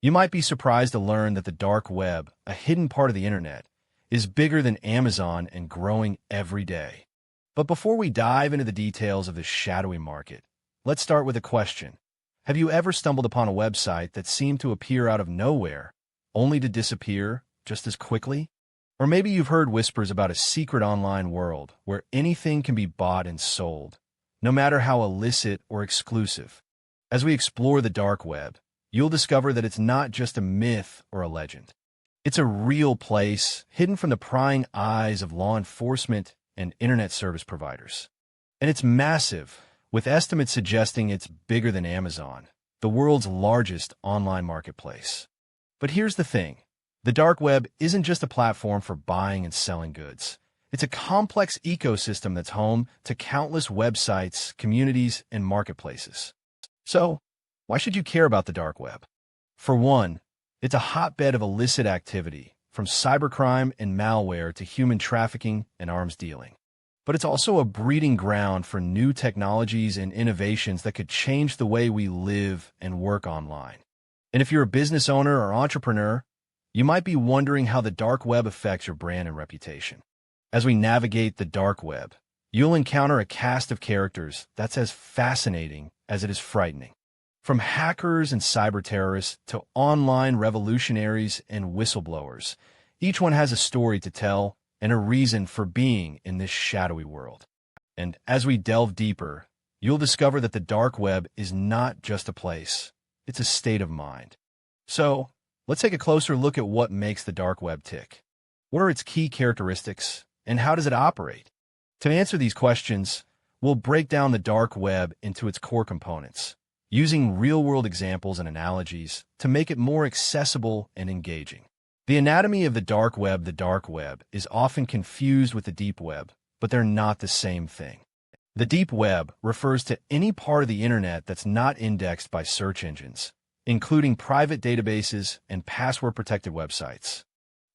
You might be surprised to learn that the dark web, a hidden part of the internet, is bigger than Amazon and growing every day. But before we dive into the details of this shadowy market, let's start with a question. Have you ever stumbled upon a website that seemed to appear out of nowhere, only to disappear just as quickly? Or maybe you've heard whispers about a secret online world where anything can be bought and sold, no matter how illicit or exclusive. As we explore the dark web, you'll discover that it's not just a myth or a legend. It's a real place, hidden from the prying eyes of law enforcement and internet service providers. And it's massive, with estimates suggesting it's bigger than Amazon, the world's largest online marketplace. But here's the thing. The dark web isn't just a platform for buying and selling goods. It's a complex ecosystem that's home to countless websites, communities, and marketplaces. So, why should you care about the dark web? For one, it's a hotbed of illicit activity, from cybercrime and malware to human trafficking and arms dealing. But it's also a breeding ground for new technologies and innovations that could change the way we live and work online. And if you're a business owner or entrepreneur, you might be wondering how the dark web affects your brand and reputation. As we navigate the dark web, you'll encounter a cast of characters that's as fascinating as it is frightening. From hackers and cyber terrorists to online revolutionaries and whistleblowers, each one has a story to tell and a reason for being in this shadowy world. And as we delve deeper, you'll discover that the dark web is not just a place, it's a state of mind. So, let's take a closer look at what makes the dark web tick. What are its key characteristics, and how does it operate? To answer these questions, we'll break down the dark web into its core components, using real-world examples and analogies to make it more accessible and engaging. The anatomy of the dark web is often confused with the deep web, but they're not the same thing. The deep web refers to any part of the internet that's not indexed by search engines, including private databases and password-protected websites.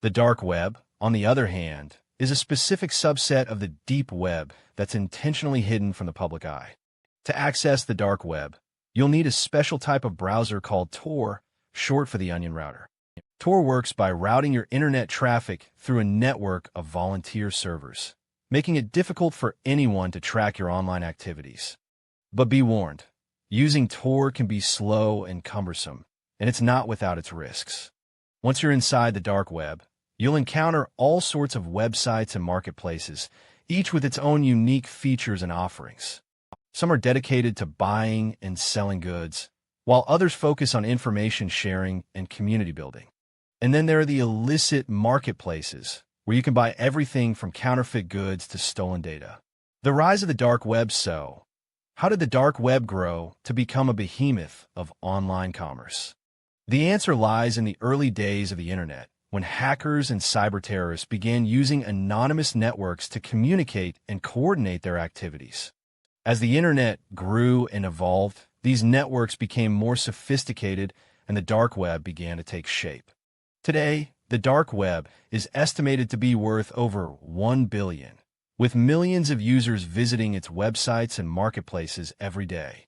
The dark web, on the other hand, is a specific subset of the deep web that's intentionally hidden from the public eye. To access the dark web, you'll need a special type of browser called Tor, short for the onion router. Tor works by routing your internet traffic through a network of volunteer servers, making it difficult for anyone to track your online activities. But be warned, using Tor can be slow and cumbersome, and it's not without its risks. Once you're inside the dark web, you'll encounter all sorts of websites and marketplaces, each with its own unique features and offerings. Some are dedicated to buying and selling goods, while others focus on information sharing and community building. And then there are the illicit marketplaces, where you can buy everything from counterfeit goods to stolen data. The rise of the dark web. So, how did the dark web grow to become a behemoth of online commerce? The answer lies in the early days of the internet, when hackers and cyber terrorists began using anonymous networks to communicate and coordinate their activities. As the internet grew and evolved, these networks became more sophisticated and the dark web began to take shape. Today, the dark web is estimated to be worth over $1 billion, with millions of users visiting its websites and marketplaces every day.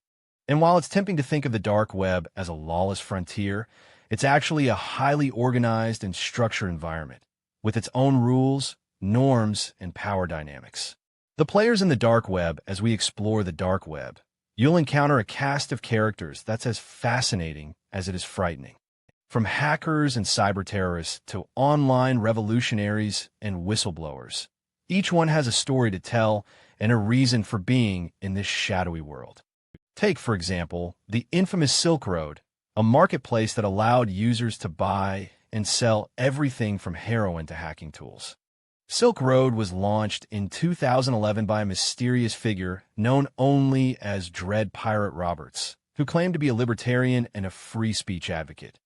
And while it's tempting to think of the dark web as a lawless frontier, it's actually a highly organized and structured environment, with its own rules, norms, and power dynamics. The players in the dark web. As we explore the dark web, you'll encounter a cast of characters that's as fascinating as it is frightening. From hackers and cyber terrorists to online revolutionaries and whistleblowers, each one has a story to tell and a reason for being in this shadowy world. Take, for example, the infamous Silk Road, a marketplace that allowed users to buy and sell everything from heroin to hacking tools. Silk Road was launched in 2011 by a mysterious figure known only as Dread Pirate Roberts, who claimed to be a libertarian and a free speech advocate.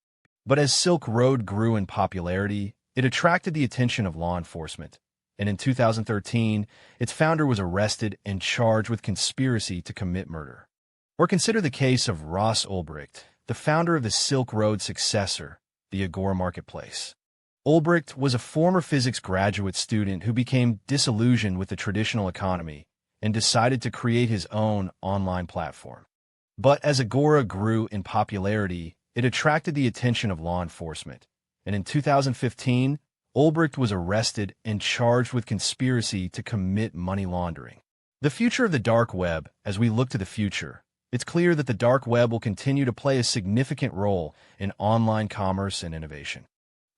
But as Silk Road grew in popularity, it attracted the attention of law enforcement, and in 2013, its founder was arrested and charged with conspiracy to commit murder. Or consider the case of Ross Ulbricht, the founder of the Silk Road successor, the Agora Marketplace. Ulbricht was a former physics graduate student who became disillusioned with the traditional economy and decided to create his own online platform. But as Agora grew in popularity, it attracted the attention of law enforcement, and in 2015, Ulbricht was arrested and charged with conspiracy to commit money laundering. The future of the dark web. As we look to the future, it's clear that the dark web will continue to play a significant role in online commerce and innovation.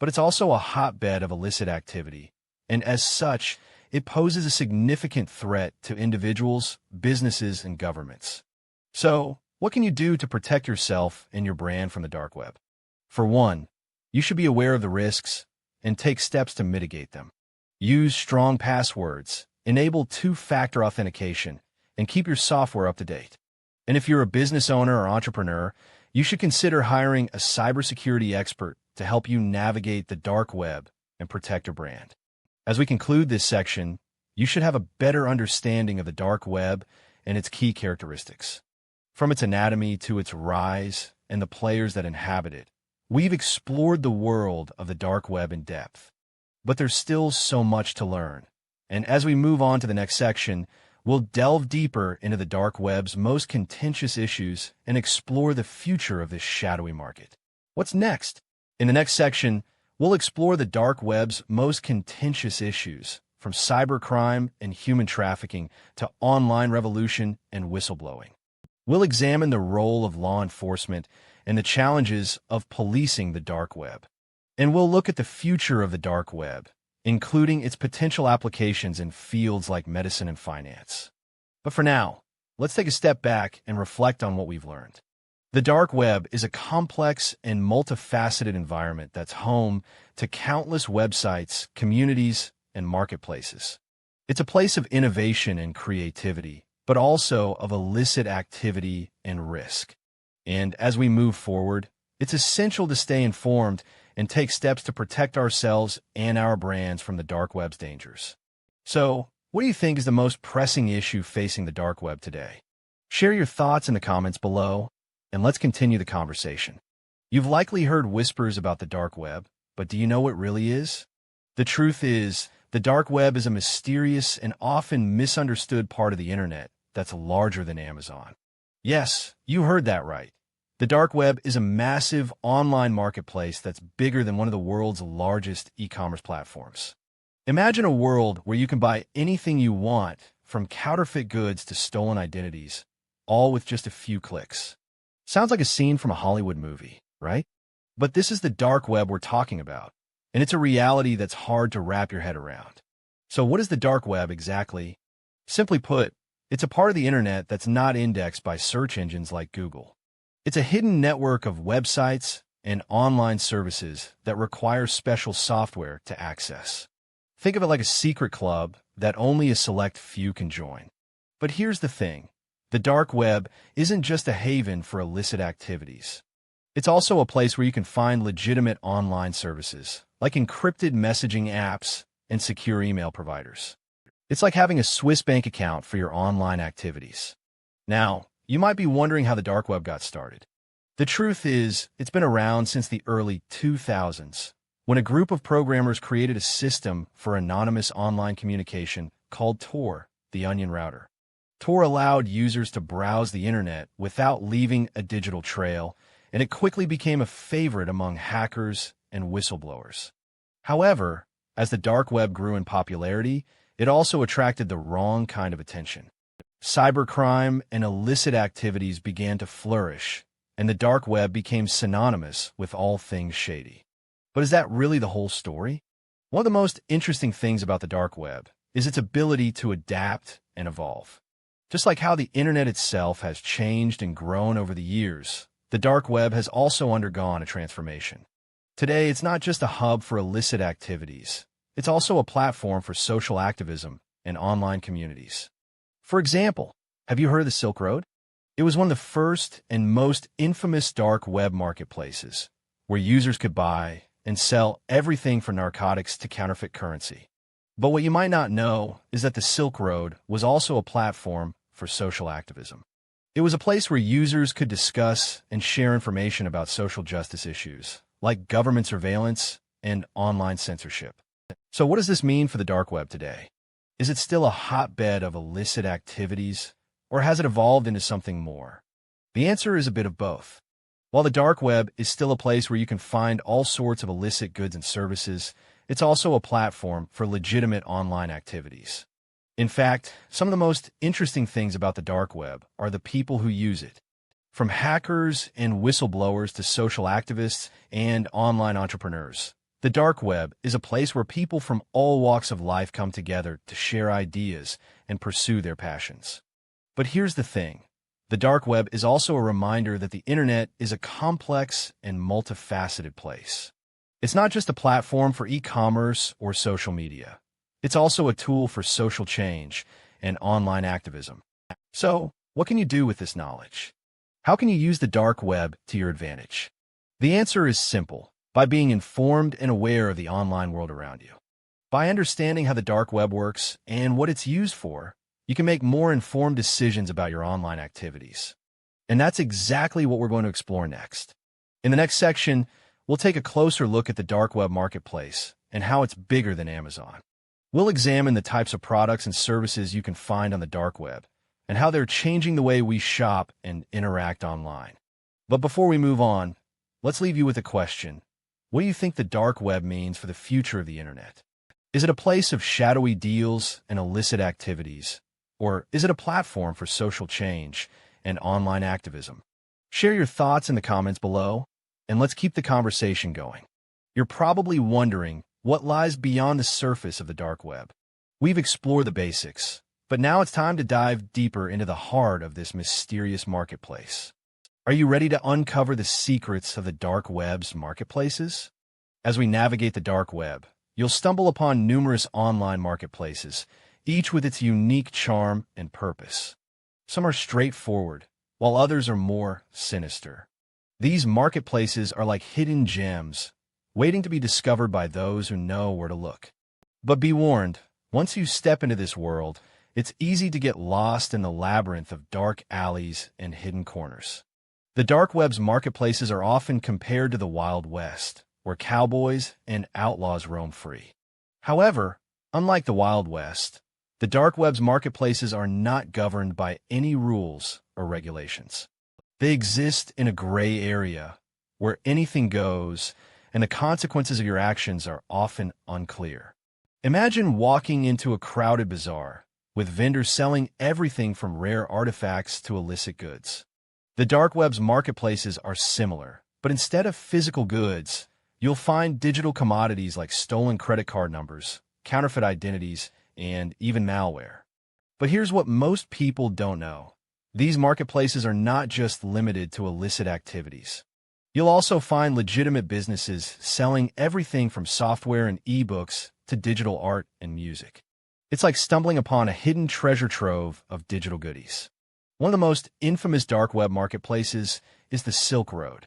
But it's also a hotbed of illicit activity, and as such, it poses a significant threat to individuals, businesses, and governments. So, what can you do to protect yourself and your brand from the dark web? For one, you should be aware of the risks and take steps to mitigate them. Use strong passwords, enable two-factor authentication, and keep your software up to date. And if you're a business owner or entrepreneur, you should consider hiring a cybersecurity expert to help you navigate the dark web and protect your brand. As we conclude this section, you should have a better understanding of the dark web and its key characteristics. From its anatomy to its rise and the players that inhabit it, we've explored the world of the dark web in depth. But there's still so much to learn. And as we move on to the next section, we'll delve deeper into the dark web's most contentious issues and explore the future of this shadowy market. What's next? In the next section, we'll explore the dark web's most contentious issues, from cybercrime and human trafficking to online revolution and whistleblowing. We'll examine the role of law enforcement and the challenges of policing the dark web. And we'll look at the future of the dark web, including its potential applications in fields like medicine and finance. But for now, let's take a step back and reflect on what we've learned. The dark web is a complex and multifaceted environment that's home to countless websites, communities, and marketplaces. It's a place of innovation and creativity, but also of illicit activity and risk. And as we move forward, it's essential to stay informed and take steps to protect ourselves and our brands from the dark web's dangers. So, what do you think is the most pressing issue facing the dark web today? Share your thoughts in the comments below, and let's continue the conversation. You've likely heard whispers about the dark web, but do you know what it really is? The truth is, the dark web is a mysterious and often misunderstood part of the internet that's larger than Amazon. Yes, you heard that right. The dark web is a massive online marketplace that's bigger than one of the world's largest e-commerce platforms. Imagine a world where you can buy anything you want, from counterfeit goods to stolen identities, all with just a few clicks. Sounds like a scene from a Hollywood movie, right? But this is the dark web we're talking about, and it's a reality that's hard to wrap your head around. So what is the dark web exactly? Simply put, it's a part of the internet that's not indexed by search engines like Google. It's a hidden network of websites and online services that require special software to access. Think of it like a secret club that only a select few can join. But here's the thing. The dark web isn't just a haven for illicit activities. It's also a place where you can find legitimate online services, like encrypted messaging apps and secure email providers. It's like having a Swiss bank account for your online activities. Now, you might be wondering how the dark web got started. The truth is, it's been around since the early 2000s, when a group of programmers created a system for anonymous online communication called Tor, the Onion Router. Tor allowed users to browse the internet without leaving a digital trail, and it quickly became a favorite among hackers and whistleblowers. However, as the dark web grew in popularity, it also attracted the wrong kind of attention. Cybercrime and illicit activities began to flourish, and the dark web became synonymous with all things shady. But is that really the whole story? One of the most interesting things about the dark web is its ability to adapt and evolve. Just like how the internet itself has changed and grown over the years, the dark web has also undergone a transformation. Today, it's not just a hub for illicit activities. It's also a platform for social activism and online communities. For example, have you heard of the Silk Road? It was one of the first and most infamous dark web marketplaces, where users could buy and sell everything from narcotics to counterfeit currency. But what you might not know is that the Silk Road was also a platform for social activism. It was a place where users could discuss and share information about social justice issues, like government surveillance and online censorship. So what does this mean for the dark web today? Is it still a hotbed of illicit activities, or has it evolved into something more? The answer is a bit of both. While the dark web is still a place where you can find all sorts of illicit goods and services, it's also a platform for legitimate online activities. In fact, some of the most interesting things about the dark web are the people who use it. From hackers and whistleblowers to social activists and online entrepreneurs, the dark web is a place where people from all walks of life come together to share ideas and pursue their passions. But here's the thing. The dark web is also a reminder that the internet is a complex and multifaceted place. It's not just a platform for e-commerce or social media. It's also a tool for social change and online activism. So, what can you do with this knowledge? How can you use the dark web to your advantage? The answer is simple: by being informed and aware of the online world around you. By understanding how the dark web works and what it's used for, you can make more informed decisions about your online activities. And that's exactly what we're going to explore next. In the next section, we'll take a closer look at the dark web marketplace and how it's bigger than Amazon. We'll examine the types of products and services you can find on the dark web and how they're changing the way we shop and interact online. But before we move on, let's leave you with a question. What do you think the dark web means for the future of the internet? Is it a place of shadowy deals and illicit activities? Or is it a platform for social change and online activism? Share your thoughts in the comments below, and let's keep the conversation going. You're probably wondering what lies beyond the surface of the dark web. We've explored the basics, but now it's time to dive deeper into the heart of this mysterious marketplace. Are you ready to uncover the secrets of the dark web's marketplaces? As we navigate the dark web, you'll stumble upon numerous online marketplaces, each with its unique charm and purpose. Some are straightforward, while others are more sinister. These marketplaces are like hidden gems, waiting to be discovered by those who know where to look. But be warned, once you step into this world, it's easy to get lost in the labyrinth of dark alleys and hidden corners. The dark web's marketplaces are often compared to the Wild West, where cowboys and outlaws roam free. However, unlike the Wild West, the dark web's marketplaces are not governed by any rules or regulations. They exist in a gray area where anything goes, and the consequences of your actions are often unclear. Imagine walking into a crowded bazaar with vendors selling everything from rare artifacts to illicit goods. The dark web's marketplaces are similar, but instead of physical goods, you'll find digital commodities like stolen credit card numbers, counterfeit identities, and even malware. But here's what most people don't know. These marketplaces are not just limited to illicit activities. You'll also find legitimate businesses selling everything from software and ebooks to digital art and music. It's like stumbling upon a hidden treasure trove of digital goodies. One of the most infamous dark web marketplaces is the Silk Road.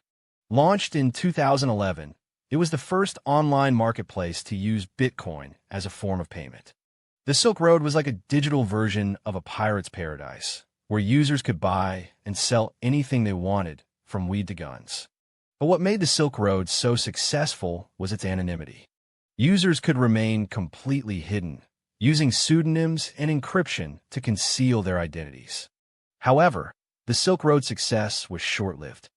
Launched in 2011, it was the first online marketplace to use Bitcoin as a form of payment. The Silk Road was like a digital version of a pirate's paradise, where users could buy and sell anything they wanted, from weed to guns. But what made the Silk Road so successful was its anonymity. Users could remain completely hidden, using pseudonyms and encryption to conceal their identities. However, the Silk Road's success was short-lived.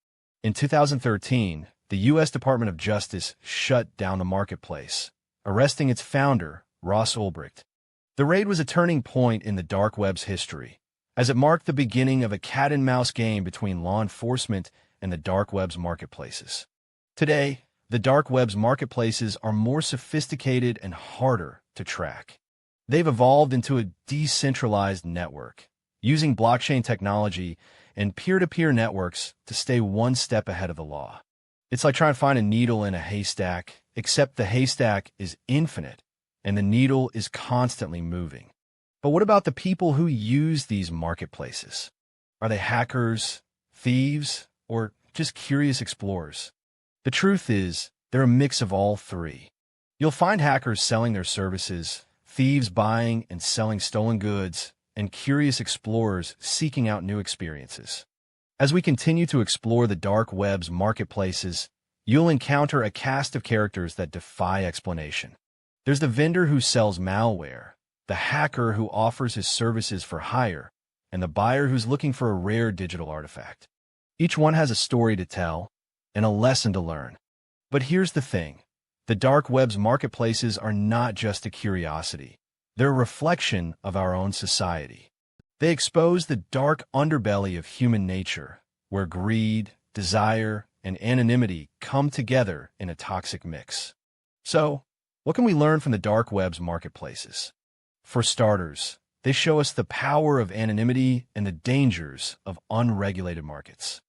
In 2013, the U.S. Department of Justice shut down the marketplace, arresting its founder, Ross Ulbricht. The raid was a turning point in the dark web's history, as it marked the beginning of a cat-and-mouse game between law enforcement and the dark web's marketplaces. Today, the dark web's marketplaces are more sophisticated and harder to track. They've evolved into a decentralized network, using blockchain technology and peer-to-peer networks to stay one step ahead of the law. It's like trying to find a needle in a haystack, except the haystack is infinite and the needle is constantly moving. But what about the people who use these marketplaces? Are they hackers, thieves, or just curious explorers? The truth is, they're a mix of all three. You'll find hackers selling their services, thieves buying and selling stolen goods, and curious explorers seeking out new experiences. As we continue to explore the dark web's marketplaces, you'll encounter a cast of characters that defy explanation. There's the vendor who sells malware, the hacker who offers his services for hire, and the buyer who's looking for a rare digital artifact. Each one has a story to tell, and a lesson to learn. But here's the thing. The dark web's marketplaces are not just a curiosity. They're a reflection of our own society. They expose the dark underbelly of human nature, where greed, desire, and anonymity come together in a toxic mix. So, what can we learn from the dark web's marketplaces? For starters, they show us the power of anonymity and the dangers of unregulated markets.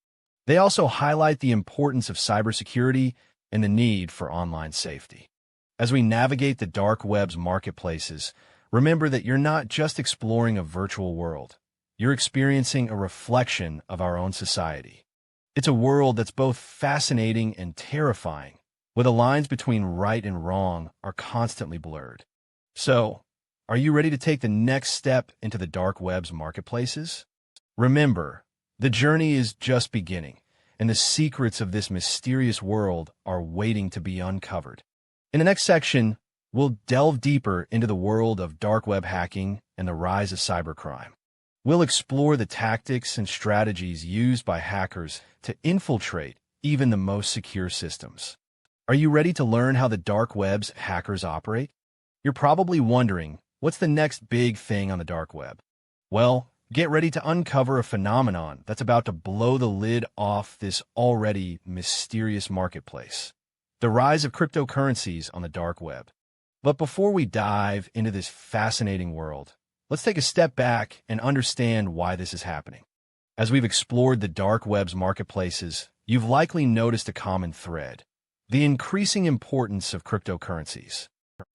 They also highlight the importance of cybersecurity and the need for online safety. As we navigate the dark web's marketplaces, remember that you're not just exploring a virtual world. You're experiencing a reflection of our own society. It's a world that's both fascinating and terrifying, where the lines between right and wrong are constantly blurred. So, are you ready to take the next step into the dark web's marketplaces? Remember, the journey is just beginning, and the secrets of this mysterious world are waiting to be uncovered. In the next section, we'll delve deeper into the world of dark web hacking and the rise of cybercrime. We'll explore the tactics and strategies used by hackers to infiltrate even the most secure systems. Are you ready to learn how the dark web's hackers operate? You're probably wondering, what's the next big thing on the dark web? Well, get ready to uncover a phenomenon that's about to blow the lid off this already mysterious marketplace: the rise of cryptocurrencies on the dark web. But before we dive into this fascinating world, let's take a step back and understand why this is happening. As we've explored the dark web's marketplaces, you've likely noticed a common thread: the increasing importance of cryptocurrencies.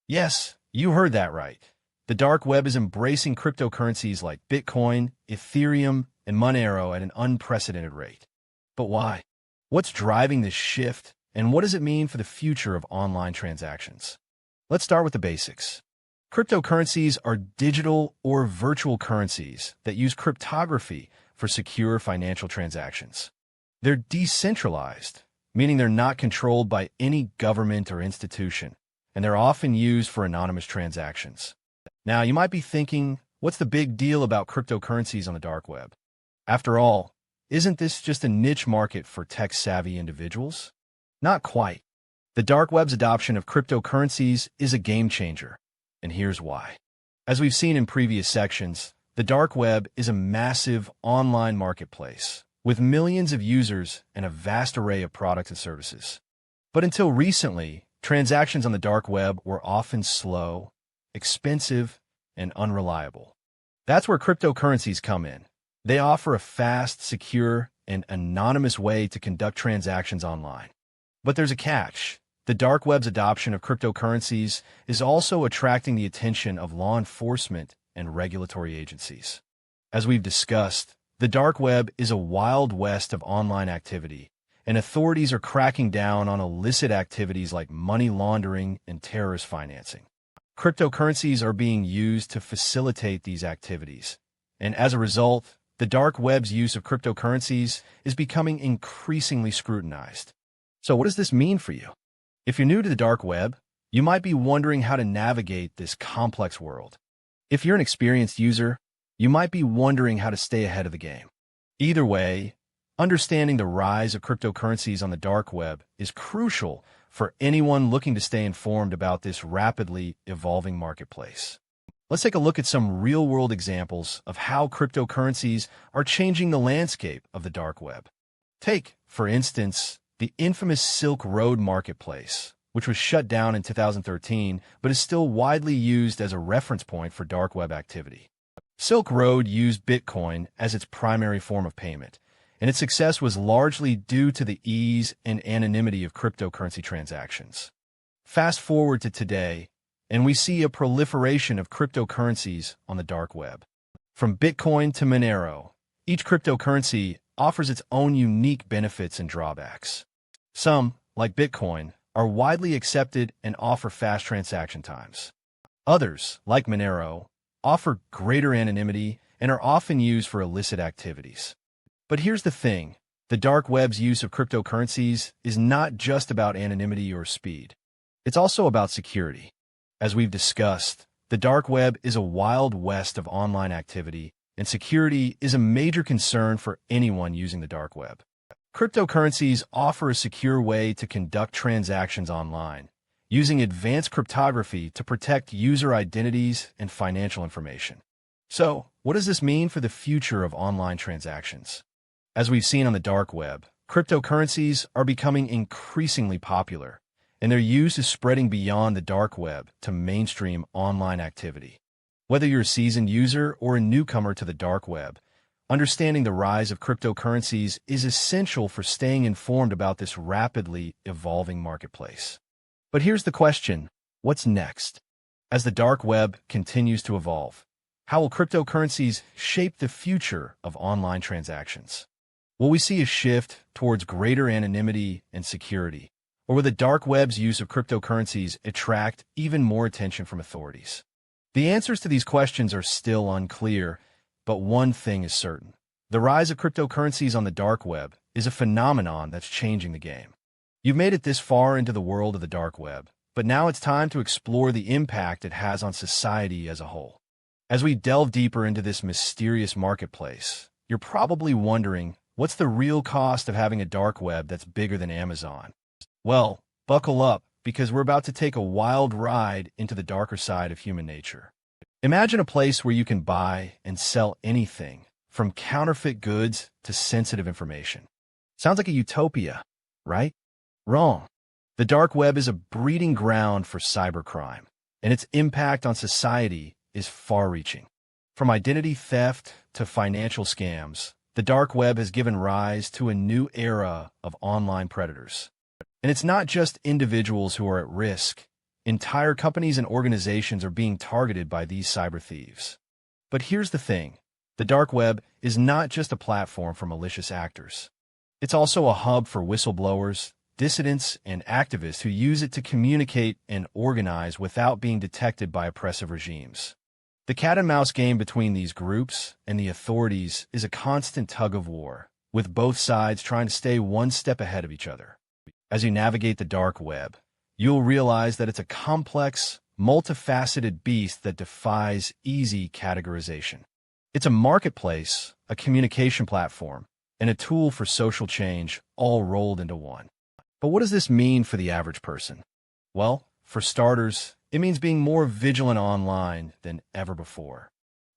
Yes, you heard that right. The dark web is embracing cryptocurrencies like Bitcoin, Ethereum, and Monero at an unprecedented rate. But why? What's driving this shift, and what does it mean for the future of online transactions? Let's start with the basics. Cryptocurrencies are digital or virtual currencies that use cryptography for secure financial transactions. They're decentralized, meaning they're not controlled by any government or institution, and they're often used for anonymous transactions. Now, you might be thinking, what's the big deal about cryptocurrencies on the dark web? After all, isn't this just a niche market for tech-savvy individuals? Not quite. The dark web's adoption of cryptocurrencies is a game changer, and here's why. As we've seen in previous sections, the dark web is a massive online marketplace with millions of users and a vast array of products and services. But until recently, transactions on the dark web were often slow, expensive, and unreliable. That's where cryptocurrencies come in. They offer a fast, secure, and anonymous way to conduct transactions online. But there's a catch. The dark web's adoption of cryptocurrencies is also attracting the attention of law enforcement and regulatory agencies. As we've discussed, the dark web is a wild west of online activity, and authorities are cracking down on illicit activities like money laundering and terrorist financing. Cryptocurrencies are being used to facilitate these activities, and as a result, the dark web's use of cryptocurrencies is becoming increasingly scrutinized. So what does this mean for you? If you're new to the dark web, you might be wondering how to navigate this complex world. If you're an experienced user, you might be wondering how to stay ahead of the game. Either way, understanding the rise of cryptocurrencies on the dark web is crucial for anyone looking to stay informed about this rapidly evolving marketplace. Let's take a look at some real-world examples of how cryptocurrencies are changing the landscape of the dark web. Take, for instance, the infamous Silk Road marketplace, which was shut down in 2013 but is still widely used as a reference point for dark web activity. Silk Road used Bitcoin as its primary form of payment, and its success was largely due to the ease and anonymity of cryptocurrency transactions. Fast forward to today, and we see a proliferation of cryptocurrencies on the dark web. From Bitcoin to Monero, each cryptocurrency offers its own unique benefits and drawbacks. Some, like Bitcoin, are widely accepted and offer fast transaction times. Others, like Monero, offer greater anonymity and are often used for illicit activities. But here's the thing. The dark web's use of cryptocurrencies is not just about anonymity or speed. It's also about security. As we've discussed, the dark web is a wild west of online activity, and security is a major concern for anyone using the dark web. Cryptocurrencies offer a secure way to conduct transactions online, using advanced cryptography to protect user identities and financial information. So, what does this mean for the future of online transactions? As we've seen on the dark web, cryptocurrencies are becoming increasingly popular, and their use is spreading beyond the dark web to mainstream online activity. Whether you're a seasoned user or a newcomer to the dark web, understanding the rise of cryptocurrencies is essential for staying informed about this rapidly evolving marketplace. But here's the question: what's next? As the dark web continues to evolve, how will cryptocurrencies shape the future of online transactions? Will we see a shift towards greater anonymity and security, or will the dark web's use of cryptocurrencies attract even more attention from authorities? The answers to these questions are still unclear, but one thing is certain. The rise of cryptocurrencies on the dark web is a phenomenon that's changing the game. You've made it this far into the world of the dark web, but now it's time to explore the impact it has on society as a whole. As we delve deeper into this mysterious marketplace, you're probably wondering, what's the real cost of having a dark web that's bigger than Amazon? Well, buckle up, because we're about to take a wild ride into the darker side of human nature. Imagine a place where you can buy and sell anything, from counterfeit goods to sensitive information. Sounds like a utopia, right? Wrong. The dark web is a breeding ground for cybercrime, and its impact on society is far-reaching. From identity theft to financial scams, the dark web has given rise to a new era of online predators. And it's not just individuals who are at risk. Entire companies and organizations are being targeted by these cyber thieves. But here's the thing: the dark web is not just a platform for malicious actors. It's also a hub for whistleblowers, dissidents, and activists who use it to communicate and organize without being detected by oppressive regimes. The cat-and-mouse game between these groups and the authorities is a constant tug-of-war, with both sides trying to stay one step ahead of each other. As you navigate the dark web, you'll realize that it's a complex, multifaceted beast that defies easy categorization. It's a marketplace, a communication platform, and a tool for social change, all rolled into one. But what does this mean for the average person? Well, for starters, it means being more vigilant online than ever before.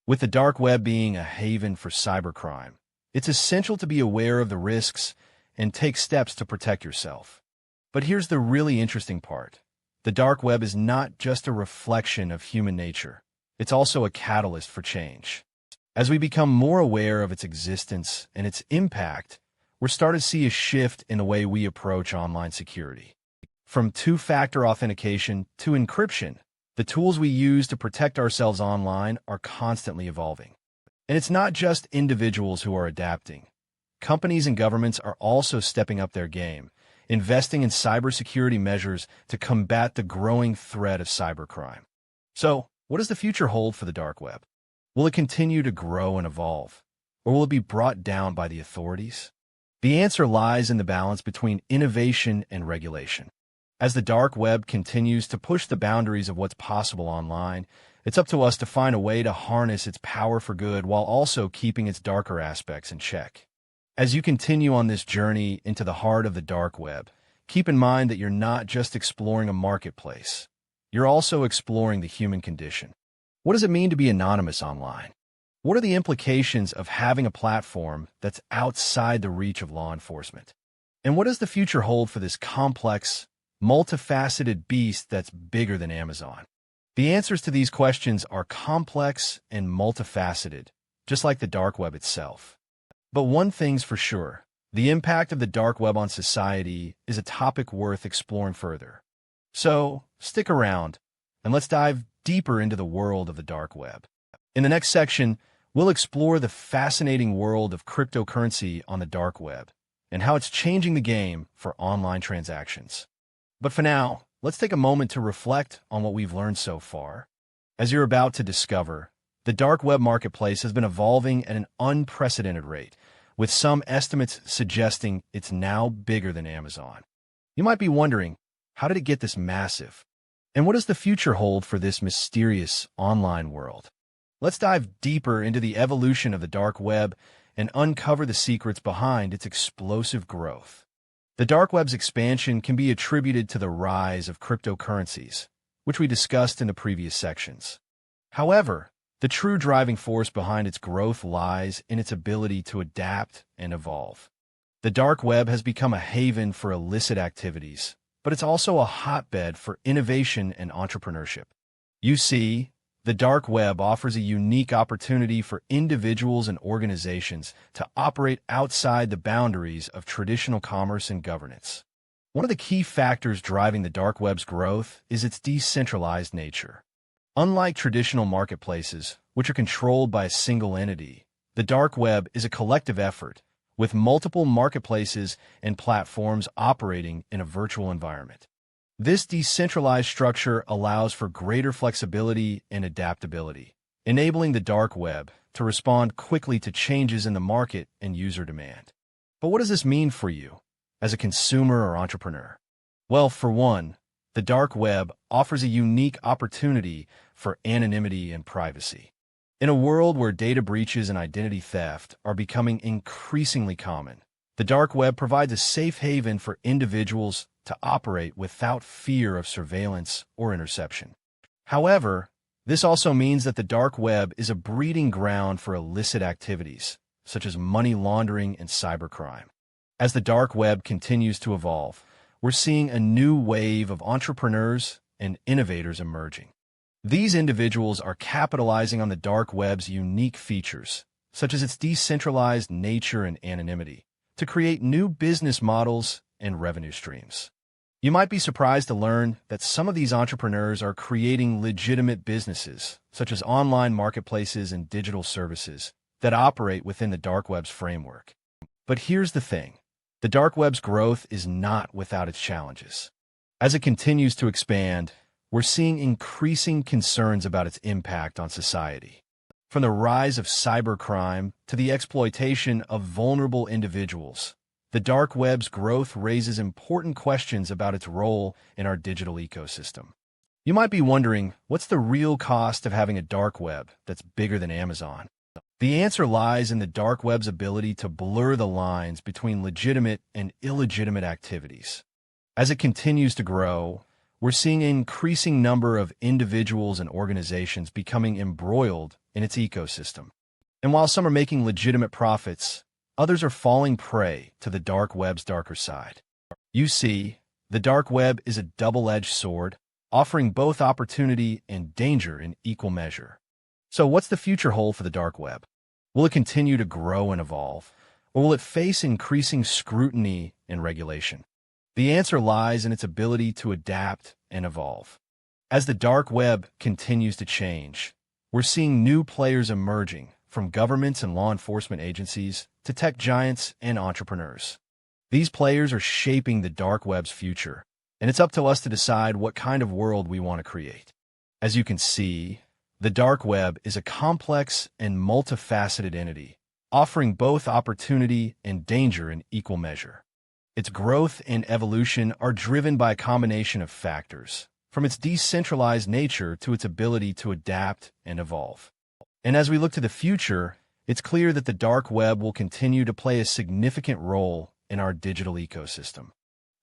With the dark web being a haven for cybercrime, it's essential to be aware of the risks and take steps to protect yourself. But here's the really interesting part. The dark web is not just a reflection of human nature. It's also a catalyst for change. As we become more aware of its existence and its impact, we're starting to see a shift in the way we approach online security. From two-factor authentication to encryption, the tools we use to protect ourselves online are constantly evolving. And it's not just individuals who are adapting. Companies and governments are also stepping up their game, investing in cybersecurity measures to combat the growing threat of cybercrime. So, what does the future hold for the dark web? Will it continue to grow and evolve, or will it be brought down by the authorities? The answer lies in the balance between innovation and regulation. As the dark web continues to push the boundaries of what's possible online, it's up to us to find a way to harness its power for good while also keeping its darker aspects in check. As you continue on this journey into the heart of the dark web, keep in mind that you're not just exploring a marketplace. You're also exploring the human condition. What does it mean to be anonymous online? What are the implications of having a platform that's outside the reach of law enforcement? And what does the future hold for this complex, multifaceted beast that's bigger than Amazon? The answers to these questions are complex and multifaceted, just like the dark web itself. But one thing's for sure: the impact of the dark web on society is a topic worth exploring further. So, stick around, and let's dive deeper into the world of the dark web. In the next section, we'll explore the fascinating world of cryptocurrency on the dark web, and how it's changing the game for online transactions. But for now, let's take a moment to reflect on what we've learned so far. As you're about to discover, the dark web marketplace has been evolving at an unprecedented rate, with some estimates suggesting it's now bigger than Amazon. You might be wondering, how did it get this massive? And what does the future hold for this mysterious online world? Let's dive deeper into the evolution of the dark web and uncover the secrets behind its explosive growth. The dark web's expansion can be attributed to the rise of cryptocurrencies, which we discussed in the previous sections. However, the true driving force behind its growth lies in its ability to adapt and evolve. The dark web has become a haven for illicit activities, but it's also a hotbed for innovation and entrepreneurship. You see, the dark web offers a unique opportunity for individuals and organizations to operate outside the boundaries of traditional commerce and governance. One of the key factors driving the dark web's growth is its decentralized nature. Unlike traditional marketplaces, which are controlled by a single entity, the dark web is a collective effort, with multiple marketplaces and platforms operating in a virtual environment. This decentralized structure allows for greater flexibility and adaptability, enabling the dark web to respond quickly to changes in the market and user demand. But what does this mean for you as a consumer or entrepreneur? Well, for one, the dark web offers a unique opportunity for anonymity and privacy. In a world where data breaches and identity theft are becoming increasingly common, the dark web provides a safe haven for individuals to operate without fear of surveillance or interception. However, this also means that the dark web is a breeding ground for illicit activities, such as money laundering and cybercrime. As the dark web continues to evolve, we're seeing a new wave of entrepreneurs and innovators emerging. These individuals are capitalizing on the dark web's unique features, such as its decentralized nature and anonymity, to create new business models and revenue streams. You might be surprised to learn that some of these entrepreneurs are creating legitimate businesses, such as online marketplaces and digital services, that operate within the dark web's framework. But here's the thing. The dark web's growth is not without its challenges. As it continues to expand, we're seeing increasing concerns about its impact on society. From the rise of cybercrime to the exploitation of vulnerable individuals, the dark web's growth raises important questions about its role in our digital ecosystem. You might be wondering, what's the real cost of having a dark web that's bigger than Amazon? The answer lies in the dark web's ability to blur the lines between legitimate and illegitimate activities. As it continues to grow, we're seeing an increasing number of individuals and organizations becoming embroiled in its ecosystem. And while some are making legitimate profits, others are falling prey to the dark web's darker side. You see, the dark web is a double-edged sword, offering both opportunity and danger in equal measure. So what's the future hold for the dark web? Will it continue to grow and evolve, or will it face increasing scrutiny and regulation? The answer lies in its ability to adapt and evolve. As the dark web continues to change, we're seeing new players emerging, from governments and law enforcement agencies to tech giants and entrepreneurs. These players are shaping the dark web's future, and it's up to us to decide what kind of world we want to create. As you can see, the dark web is a complex and multifaceted entity, offering both opportunity and danger in equal measure. Its growth and evolution are driven by a combination of factors, from its decentralized nature to its ability to adapt and evolve. And as we look to the future, it's clear that the dark web will continue to play a significant role in our digital ecosystem.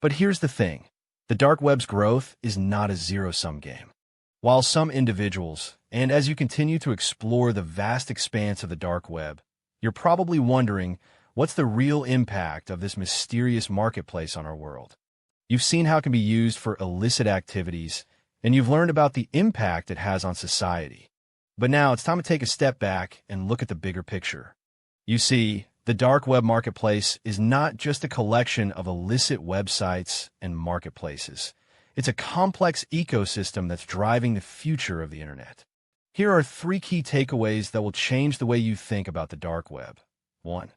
But here's the thing. The dark web's growth is not a zero-sum game. While some individuals, and as you continue to explore the vast expanse of the dark web, you're probably wondering, what's the real impact of this mysterious marketplace on our world? You've seen how it can be used for illicit activities, and you've learned about the impact it has on society. But now it's time to take a step back and look at the bigger picture. You see, the dark web marketplace is not just a collection of illicit websites and marketplaces. It's a complex ecosystem that's driving the future of the internet. Here are 3 key takeaways that will change the way you think about the dark web. 1.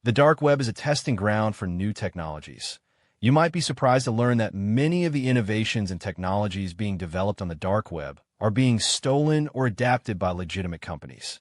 The dark web is a testing ground for new technologies. You might be surprised to learn that many of the innovations and technologies being developed on the dark web are being stolen or adapted by legitimate companies.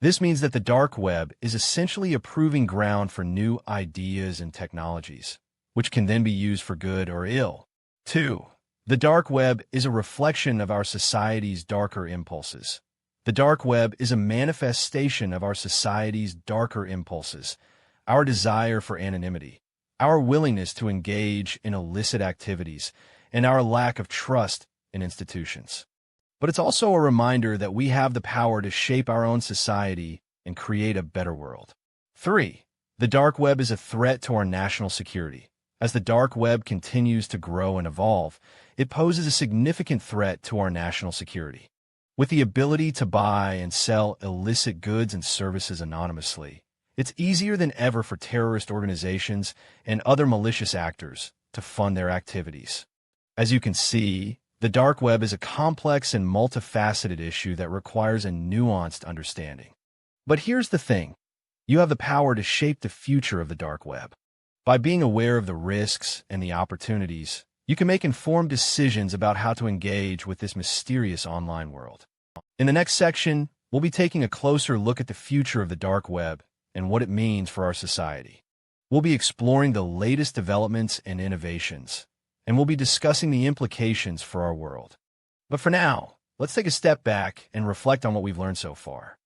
This means that the dark web is essentially a proving ground for new ideas and technologies, which can then be used for good or ill. 2. The dark web is a reflection of our society's darker impulses. The dark web is a manifestation of our society's darker impulses, our desire for anonymity, our willingness to engage in illicit activities, and our lack of trust in institutions. But it's also a reminder that we have the power to shape our own society and create a better world. 3. The dark web is a threat to our national security. As the dark web continues to grow and evolve, it poses a significant threat to our national security. With the ability to buy and sell illicit goods and services anonymously, it's easier than ever for terrorist organizations and other malicious actors to fund their activities. As you can see, the dark web is a complex and multifaceted issue that requires a nuanced understanding. But here's the thing. You have the power to shape the future of the dark web. By being aware of the risks and the opportunities, you can make informed decisions about how to engage with this mysterious online world. In the next section, we'll be taking a closer look at the future of the dark web and what it means for our society. We'll be exploring the latest developments and innovations, and we'll be discussing the implications for our world. But for now, let's take a step back and reflect on what we've learned so far.